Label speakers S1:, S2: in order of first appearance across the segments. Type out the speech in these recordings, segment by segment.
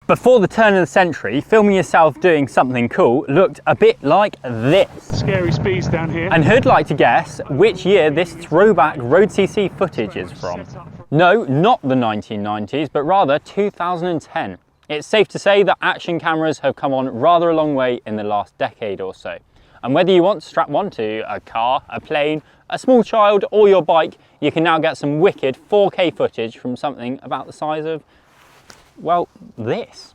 S1: Before the turn of the century, filming yourself doing something cool looked a bit like this.
S2: Scary speeds down here.
S1: And who'd like to guess which year this throwback road.cc footage is from? No, not the 1990s, but rather 2010. It's safe to say that action cameras have come on rather a long way in the last decade or so. And whether you want to strap one to a car, a plane, a small child or your bike, you can now get some wicked 4K footage from something about the size of, well, this.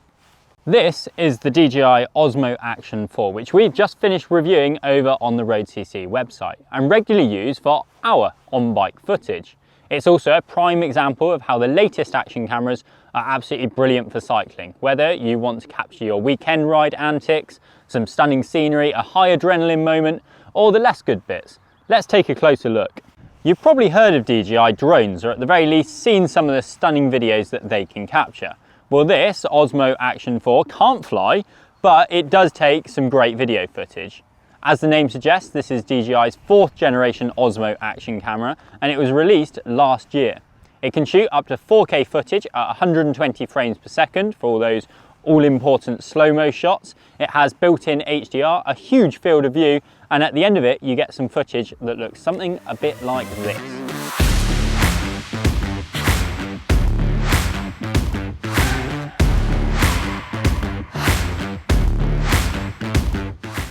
S1: This is the DJI Osmo Action 4, which we've just finished reviewing over on the road.cc website and regularly use for our on-bike footage. It's also a prime example of how the latest action cameras are absolutely brilliant for cycling, whether you want to capture your weekend ride antics, some stunning scenery, a high adrenaline moment, or the less good bits. Let's take a closer look. You've probably heard of DJI drones, or at the very least seen some of the stunning videos that they can capture. Well, this Osmo Action 4 can't fly, but it does take some great video footage. As the name suggests, this is DJI's 4th generation Osmo Action camera, and it was released last year. It can shoot up to 4K footage at 120 frames per second for all those all-important slow-mo shots. It has built-in HDR, a huge field of view, and at the end of it, you get some footage that looks something a bit like this.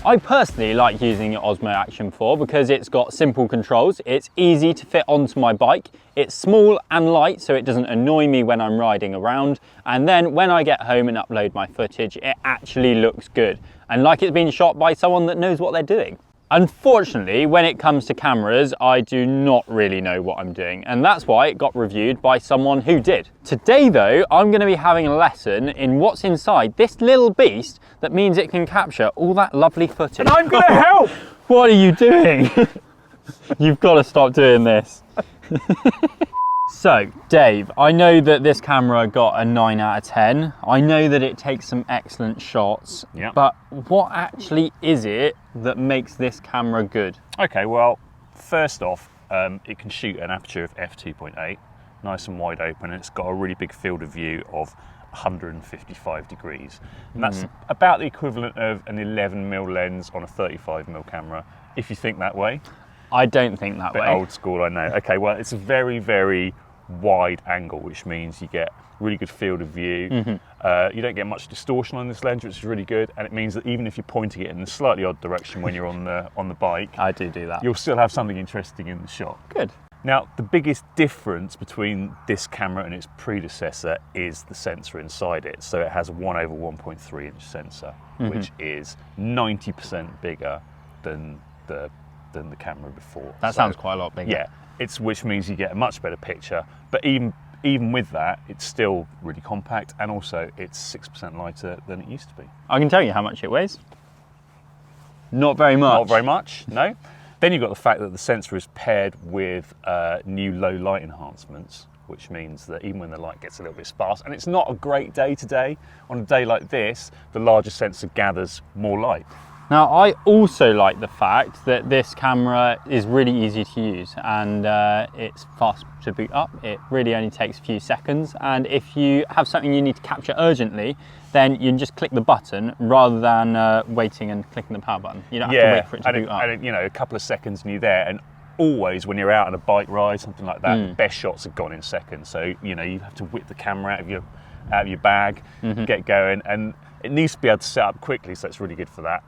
S1: I personally like using the Osmo Action 4 because it's got simple controls, it's easy to fit onto my bike, it's small and light so it doesn't annoy me when I'm riding around, and then when I get home and upload my footage it actually looks good and like it's been shot by someone that knows what they're doing. Unfortunately, when it comes to cameras, I do not really know what I'm doing, and that's why it got reviewed by someone who did. Today though, I'm going to be having a lesson in what's inside this little beast that means it can capture all that lovely footage.
S2: And I'm going to help!
S1: What are you doing? You've got to stop doing this. So, Dave, I know that this camera got a 9 out of 10. I know that it takes some excellent shots, but what actually is it that makes this camera good?
S2: Okay, well, first off, it can shoot an aperture of f2.8, nice and wide open, and it's got a really big field of view of 155 degrees. And that's about the equivalent of an 11mm lens on a 35mm camera, if you think that way.
S1: I don't think that way.
S2: Old school, I know. Okay, well, it's a very, very wide angle, which means you get really good field of view. You don't get much distortion on this lens, which is really good, and it means that even if you're pointing it in a slightly odd direction when you're on the bike,
S1: I do that.
S2: You'll still have something interesting in the shot.
S1: Good.
S2: Now, the biggest difference between this camera and its predecessor is the sensor inside it. So it has a 1/1.3 inch sensor, which is 90% bigger than the camera before.
S1: That sounds quite a lot bigger.
S2: Yeah, which means you get a much better picture, but even with that, it's still really compact, and also it's 6% lighter than it used to be.
S1: I can tell you how much it weighs. Not very much.
S2: Not very much, no. Then you've got the fact that the sensor is paired with new low light enhancements, which means that even when the light gets a little bit sparse, and it's not a great day today, on a day like this, the larger sensor gathers more light.
S1: Now, I also like the fact that this camera is really easy to use, and it's fast to boot up. It really only takes a few seconds, and if you have something you need to capture urgently, then you can just click the button rather than waiting and clicking the power button. You don't have to wait for it to boot up.
S2: And a couple of seconds and you're there, and always when you're out on a bike ride, something like that, the best shots are gone in seconds. So, you have to whip the camera out of your bag, get going, and it needs to be able to set up quickly, so it's really good for that.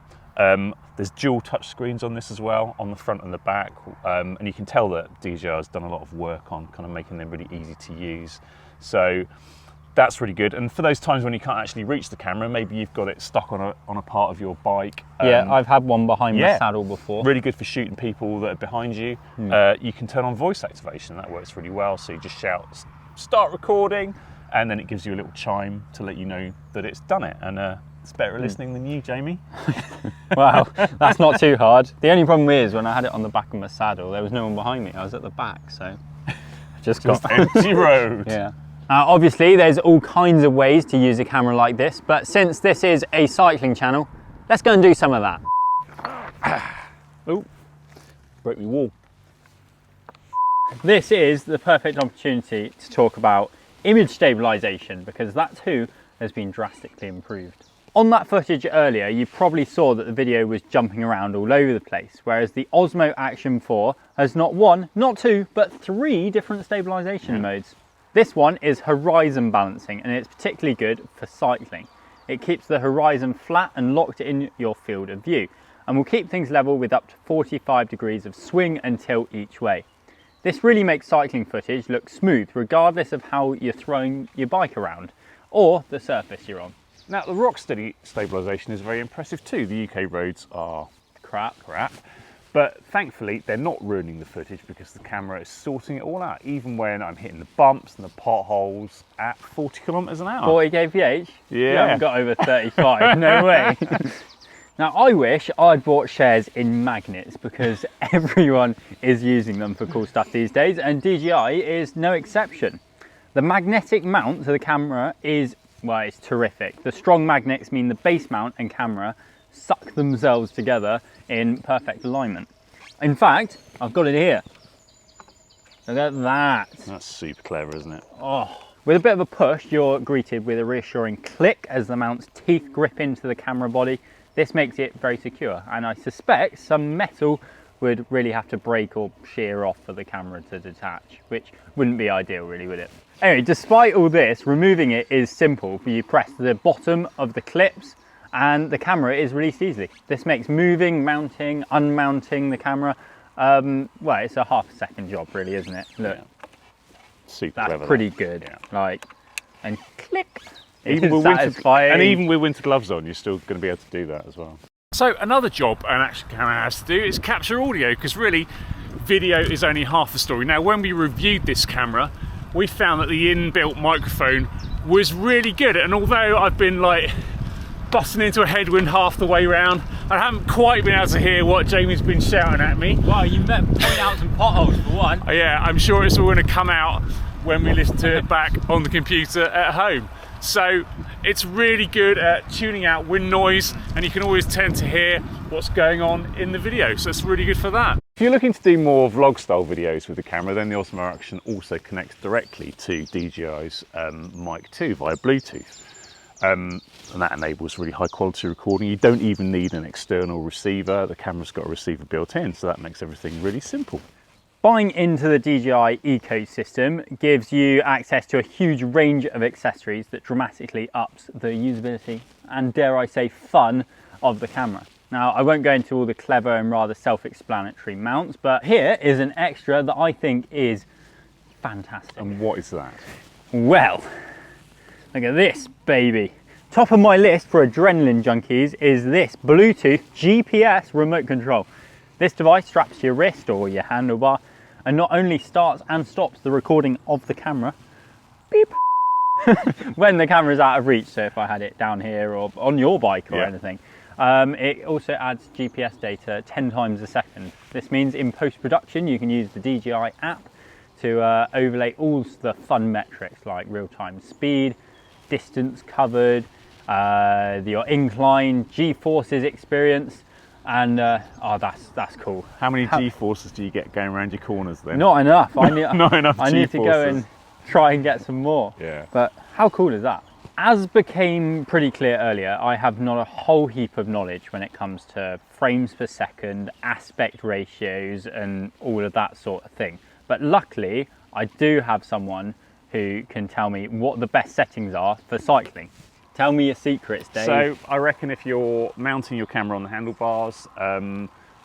S2: There's dual touch screens on this as well, on the front and the back, and you can tell that DJI has done a lot of work on kind of making them really easy to use. So that's really good. And for those times when you can't actually reach the camera, maybe you've got it stuck on a part of your bike.
S1: Yeah, I've had one behind my saddle before.
S2: Really good for shooting people that are behind you. You can turn on voice activation, that works really well. So you just shout, "Start recording," and then it gives you a little chime to let you know that it's done it. And it's better at listening than you, Jamie.
S1: Wow, that's not too hard. The only problem is when I had it on the back of my saddle, there was no one behind me. I was at the back, so just got
S2: empty road.
S1: Yeah. Obviously, there's all kinds of ways to use a camera like this, but since this is a cycling channel, let's go and do some of that. Oh, broke my wall. This is the perfect opportunity to talk about image stabilization, because that's who has been drastically improved. On that footage earlier, you probably saw that the video was jumping around all over the place, whereas the Osmo Action 4 has not one, not two, but 3 different stabilisation modes. This one is horizon balancing, and it's particularly good for cycling. It keeps the horizon flat and locked in your field of view, and will keep things level with up to 45 degrees of swing and tilt each way. This really makes cycling footage look smooth regardless of how you're throwing your bike around or the surface you're on.
S2: Now, the rock steady stabilisation is very impressive too. The UK roads are crap, but thankfully they're not ruining the footage because the camera is sorting it all out, even when I'm hitting the bumps and the potholes at 40 kilometres an hour.
S1: 40 kph?
S2: Yeah.
S1: You haven't got over 35, no way. Now, I wish I'd bought shares in magnets because everyone is using them for cool stuff these days, and DJI is no exception. The magnetic mount to the camera is, well, it's terrific. The strong magnets mean the base mount and camera suck themselves together in perfect alignment. In fact, I've got it here. Look at that.
S2: That's super clever, isn't it?
S1: Oh, with a bit of a push, you're greeted with a reassuring click as the mount's teeth grip into the camera body. This makes it very secure, and I suspect some metal would really have to break or shear off for the camera to detach, which wouldn't be ideal really, would it? Anyway, despite all this, removing it is simple. You press the bottom of the clips and the camera is released easily. This makes moving, mounting, unmounting the camera, well, it's a half-a-second job really, isn't it? Look,
S2: yeah. Super
S1: that's
S2: clever,
S1: pretty
S2: that.
S1: good.
S2: Yeah.
S1: Like, and click.
S2: Even with winter gloves on, you're still going to be able to do that as well. So another job an action camera has to do is capture audio, because really video is only half the story. Now, when we reviewed this camera, we found that the inbuilt microphone was really good, and although I've been like busting into a headwind half the way round, I haven't quite been able to hear what Jamie's been shouting at me.
S1: Well, you better point out some potholes for one.
S2: Yeah, I'm sure it's all going to come out when we listen to it back on the computer at home. So it's really good at tuning out wind noise, and you can always tend to hear what's going on in the video, so it's really good for that. If you're looking to do more vlog style videos with the camera, then the Osmo Action also connects directly to DJI's Mic 2 via Bluetooth. And that enables really high quality recording. You don't even need an external receiver. The camera's got a receiver built in, so that makes everything really simple.
S1: Buying into the DJI ecosystem gives you access to a huge range of accessories that dramatically ups the usability and, dare I say, fun of the camera. Now, I won't go into all the clever and rather self-explanatory mounts, but here is an extra that I think is fantastic.
S2: And what is that?
S1: Well, look at this baby. Top of my list for adrenaline junkies is this Bluetooth GPS remote control. This device straps to your wrist or your handlebar and not only starts and stops the recording of the camera, beep, when the camera's out of reach. So if I had it down here or on your bike or anything. It also adds GPS data 10 times a second. This means in post-production you can use the DJI app to overlay all the fun metrics like real-time speed, distance covered, your incline, G-forces experience, and oh, that's cool.
S2: How many G-forces do you get going around your corners then?
S1: Not enough.
S2: Not enough.
S1: I need to go and try and get some more.
S2: Yeah.
S1: But how cool is that? As became pretty clear earlier, I have not a whole heap of knowledge when it comes to frames per second, aspect ratios, and all of that sort of thing. But luckily, I do have someone who can tell me what the best settings are for cycling. Tell me your secrets, Dave.
S2: So I reckon if you're mounting your camera on the handlebars,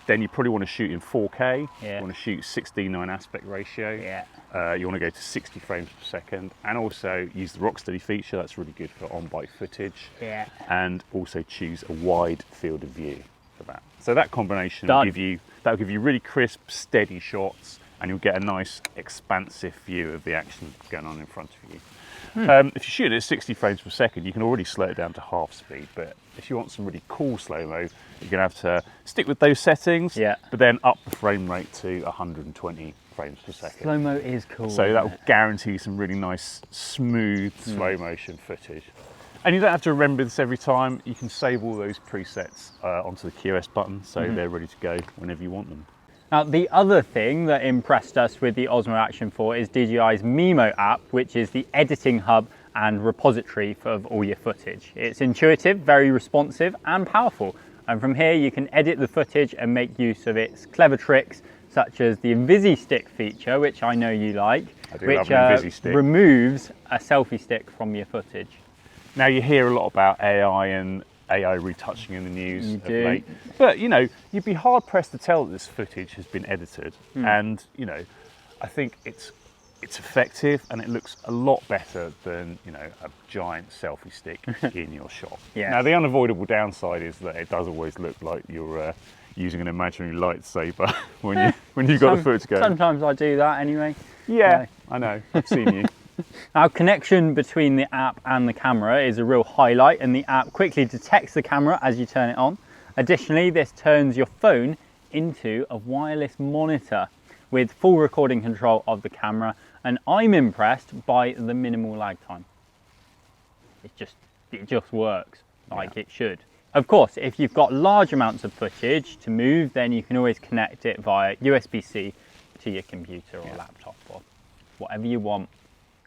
S2: then you probably want to shoot in 4K.
S1: Yeah.
S2: You want to shoot 16:9 aspect ratio.
S1: Yeah.
S2: You want to go to 60 frames per second, and also use the Rocksteady feature. That's really good for on-bike footage.
S1: Yeah.
S2: And also choose a wide field of view for that. So that combination will give you really crisp, steady shots, and you'll get a nice expansive view of the action going on in front of you. If you shoot it at 60 frames per second, you can already slow it down to half speed, but if you want some really cool slow-mo, you're going to have to stick with those settings, but then up the frame rate to 120 frames per second.
S1: Slow-mo is cool.
S2: So that will guarantee some really nice, smooth, slow-motion footage. And you don't have to remember this every time. You can save all those presets onto the QS button, so they're ready to go whenever you want them.
S1: Now, the other thing that impressed us with the Osmo Action 4 is DJI's Mimo app, which is the editing hub and repository of all your footage. It's intuitive, very responsive and powerful. And from here you can edit the footage and make use of its clever tricks, such as the Invisi Stick feature, which I know you like, which removes a selfie stick from your footage.
S2: Now you hear a lot about AI and AI retouching in the news of late, but you know, you'd be hard pressed to tell that this footage has been edited, and you know, I think it's effective and it looks a lot better than, you know, a giant selfie stick in your shot.
S1: Yeah.
S2: Now the unavoidable downside is that it does always look like you're using an imaginary lightsaber when you've got the footage going.
S1: Sometimes I do that anyway.
S2: Yeah, I know, I've seen you.
S1: Our connection between the app and the camera is a real highlight, and the app quickly detects the camera as you turn it on. Additionally, this turns your phone into a wireless monitor with full recording control of the camera, and I'm impressed by the minimal lag time. It just works like it should. Of course, if you've got large amounts of footage to move, then you can always connect it via USB-C to your computer or laptop or whatever you want.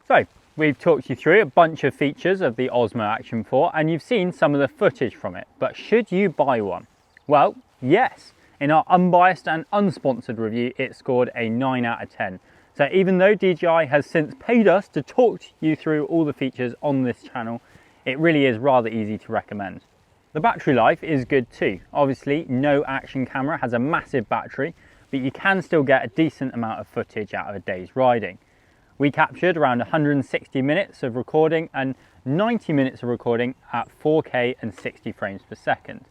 S1: So we've talked you through a bunch of features of the Osmo Action 4 and you've seen some of the footage from it, but should you buy one? Well, yes. In our unbiased and unsponsored review, it scored a 9 out of 10. So even though DJI has since paid us to talk you through all the features on this channel, it really is rather easy to recommend. The battery life is good too. Obviously, no action camera has a massive battery, but you can still get a decent amount of footage out of a day's riding. We captured around 160 minutes of recording and 90 minutes of recording at 4K and 60 frames per second.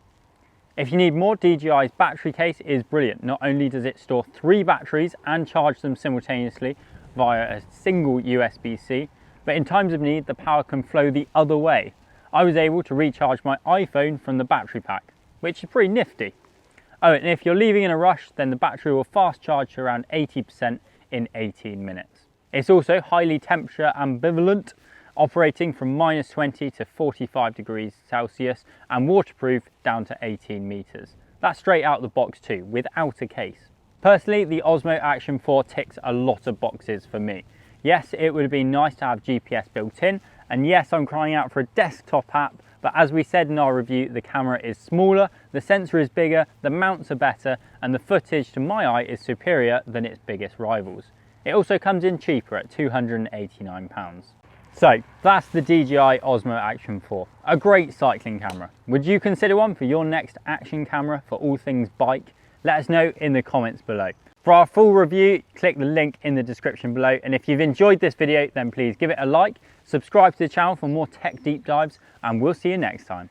S1: If you need more, DJI's battery case is brilliant. Not only does it store 3 batteries and charge them simultaneously via a single USB-C, but in times of need, the power can flow the other way. I was able to recharge my iPhone from the battery pack, which is pretty nifty. Oh, and if you're leaving in a rush, then the battery will fast charge to around 80% in 18 minutes. It's also highly temperature ambivalent, operating from -20 to 45 degrees Celsius and waterproof down to 18 meters. That's straight out the box too, without a case. Personally, the Osmo Action 4 ticks a lot of boxes for me. Yes, it would have been nice to have GPS built in, and yes, I'm crying out for a desktop app, but as we said in our review, the camera is smaller, the sensor is bigger, the mounts are better, and the footage to my eye is superior than its biggest rivals. It also comes in cheaper at £289. So that's the DJI Osmo Action 4, a great cycling camera. Would you consider one for your next action camera for all things bike? Let us know in the comments below. For our full review, click the link in the description below, and if you've enjoyed this video, then please give it a like, subscribe to the channel for more tech deep dives, and we'll see you next time.